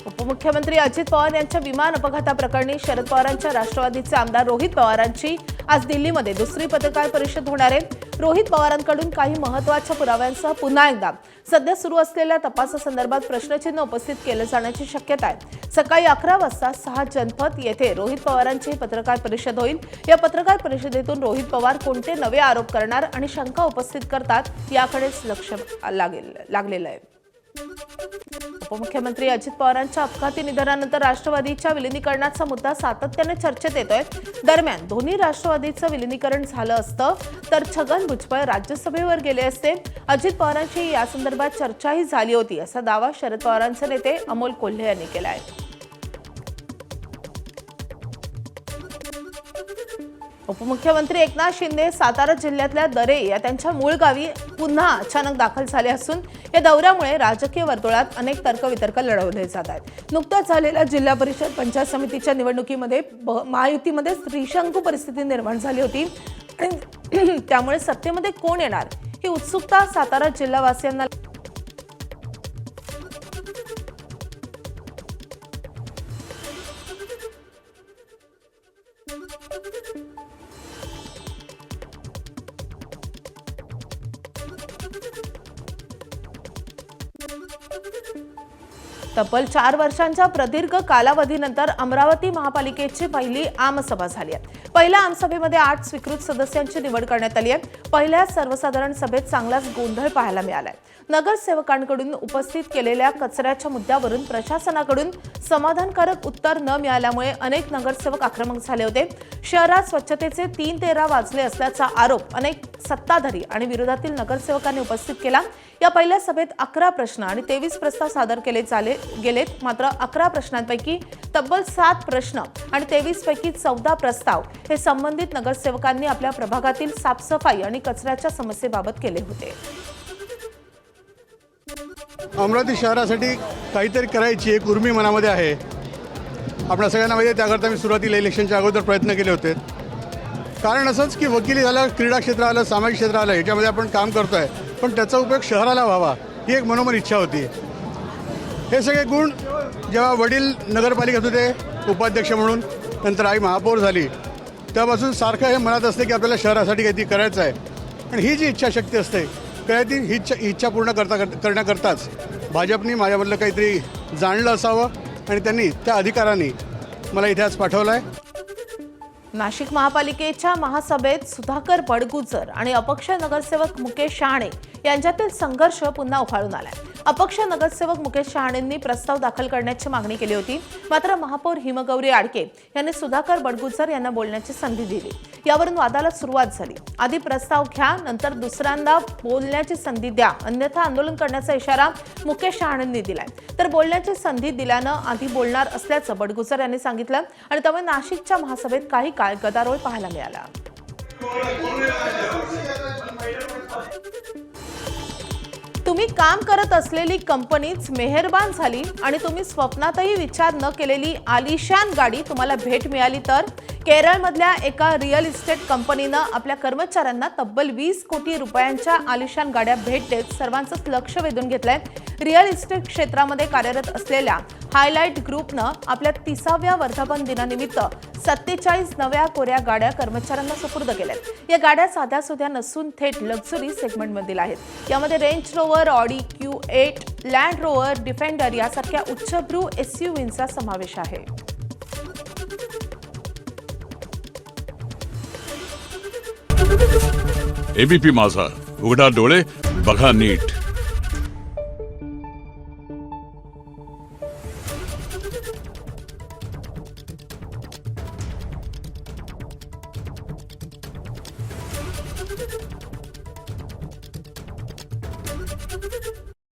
उपमुख्यमंत्री अजित पवार यांच्या विमान अपघाताप्रकरणी शरद पवारांच्या राष्ट्रवादीचे आमदार रोहित पवारांची आज दिल्लीमध्ये दुसरी पत्रकार परिषद होणार आहे। रोहित पवारांकडून काही महत्त्वाच्या पुराव्यांसह पुन्हा एकदा सध्या सुरू असलेल्या तपासासंदर्भात प्रश्नचिन्ह उपस्थित केले जाण्याची शक्यता आहे। सकाळी 11 वाजता 6 जनपथ येथे रोहित पवारांची पत्रकार परिषद होईल। या पत्रकार परिषदेतून रोहित पवार कोणते नवे आरोप करणार आणि शंका उपस्थित करतात याकडेच लक्ष लागलेलं आहे। उपमुख्यमंत्री अजित पवारांच्या अपघाती निधनानंतर राष्ट्रवादीच्या विलीनीकरणाचा मुद्दा सातत्याने चर्चेत येतोय। दरम्यान दोन्ही राष्ट्रवादीचं विलीनीकरण झालं असतं तर छगन भुजबळ राज्यसभेवर गेले असते। अजित पवारांची या संदर्भात चर्चाही झाली होती असा दावा शरद पवारांचे नेते अमोल कोल्हे यांनी केला आहे। उपमुख्यमंत्री एकनाथ शिंदे सातारा जिल्ह्यातल्या दरे या त्यांच्या मूळ गावी पुन्हा अचानक दाखल झाले असून या दौऱ्यामुळे राजकीय वर्तुळात अनेक तर्कवितर्क लढवले जात आहेत। नुकत्याच झालेल्या जिल्हा परिषद पंचायत समितीच्या निवडणुकीमध्ये महायुतीमध्ये त्रिशंकू परिस्थिती निर्माण झाली होती आणि त्यामुळे सत्तेमध्ये कोण येणार ही उत्सुकता सातारा जिल्हावासियांना तब्बल 4 वर्षांच्या प्रदीर्घ कालावधीनंतर अमरावती महापालिकेची पहिली आमसभा झाली आहे। पहिल्या आमसभेमध्ये 8 स्वीकृत सदस्यांची निवड करण्यात आली आहे। पहिल्या सर्वसाधारण सभेत चांगलाच गोंधळ पाहायला मिळालाय। नगरसेवकांकडून उपस्थित केलेल्या कचऱ्याच्या मुद्द्यावरून प्रशासनाकडून समाधानकारक उत्तर न मिळाल्यामुळे अनेक नगरसेवक आक्रमक झाले होते। शहरात स्वच्छतेचे 3-13 वाजले असल्याचा आरोप अनेक सत्ताधारी आणि विरोधातील नगरसेवकांनी उपस्थित केला। या पहिल्या सभेत 11 प्रश्न आणि 23 प्रस्ताव सादर केले गेलेत। मात्र 11 प्रश्नांपैकी तब्बल 7 प्रश्न आणि 23 पैकी 14 प्रस्ताव हे संबंधित नगरसेवकांनी आपल्या प्रभागातील साफसफाई आणि कचऱ्याच्या समस्येबाबत केले होते। अमरावती शहरासाठी काहीतरी करायची एक उर्मी मनामध्ये आहे। आपल्या सगळ्यांना माहिती आहे, त्याकरता मी सुरुवातीला इलेक्शनच्या अगोदर प्रयत्न केले होते। कारण असंच की वकिली झालं, क्रीडा क्षेत्र आलं, सामाजिक क्षेत्र आलं, याच्यामध्ये आपण काम करतोय, पण त्याचा उपयोग शहराला व्हावा ही एक मनोमन इच्छा होती। हे सगळे गुण जेव्हा वडील नगरपालिकेत होते उपाध्यक्ष म्हणून, नंतर आई महापौर झाली, तेव्हापासून सारखं हे मनात असते की आपल्याला शहरासाठी काहीतरी करायचं आहे। आणि ही जी इच्छाशक्ती असते कधी ही इच्छा पूर्ण करण्याकरताच भाजपने माझ्यामधलं काहीतरी जाणलं असावं आणि त्यांनी त्या अधिकाराने मला इथे आज पाठवलं आहे। नाशिक महापालिकेच्या महासभेत सुधाकर बडगुजर आणि अपक्ष नगरसेवक मुकेश शहाणे यांच्यातील संघर्ष पुन्हा उफाळून आलाय। अपक्ष नगरसेवक मुकेश शहाणेंनी प्रस्ताव दाखल करण्याची मागणी केली होती, मात्र महापौर हिमगौरी आडके यांनी सुधाकर बडगुजर यांना बोलण्याची संधी दिली। यावरून वादाला सुरुवात झाली। आधी प्रस्ताव घ्या, नंतर दुसऱ्यांदा बोलण्याची संधी द्या, अन्यथा आंदोलन करण्याचा इशारा मुकेश शहाणेंनी दिलाय। तर बोलण्याची संधी दिल्यानं आधी बोलणार असल्याचं बडगुजर यांनी सांगितलं आणि त्यामुळे नाशिकच्या महासभेत काही काळ गदारोळ पाहायला मिळाला। तुम्ही काम करत असलेली कंपनीच मेहरबान झाली आणि तुम्ही स्वप्नातही विचार न केलेली आलिशान गाडी तुम्हाला भेट मिळाली तर केरळमधल्या एका रिअल इस्टेट कंपनीनं आपल्या कर्मचाऱ्यांना तब्बल 20 कोटी रुपयांच्या आलिशान गाड्या भेट देत सर्वांचंच लक्ष वेधून घेतलंय। रिअल इस्टेट क्षेत्रामध्ये कार्यरत असलेल्या हायलाइट ग्रुपनं आपल्या 30व्या वर्धापन दिनानिमित्त 47 नव्या कोऱ्या गाड्या कर्मचाऱ्यांना सुपूर्द केल्यात। या गाड्या साध्यासुध्या नसून थेट लक्झरी सेगमेंटमधील आहेत। यामध्ये range rover, Audi Q8, land rover, defender यासारख्या उच्चभ्रू SUVंचा समावेश आहे। एबीपी माझा, उघडा डोळे बघा नीट।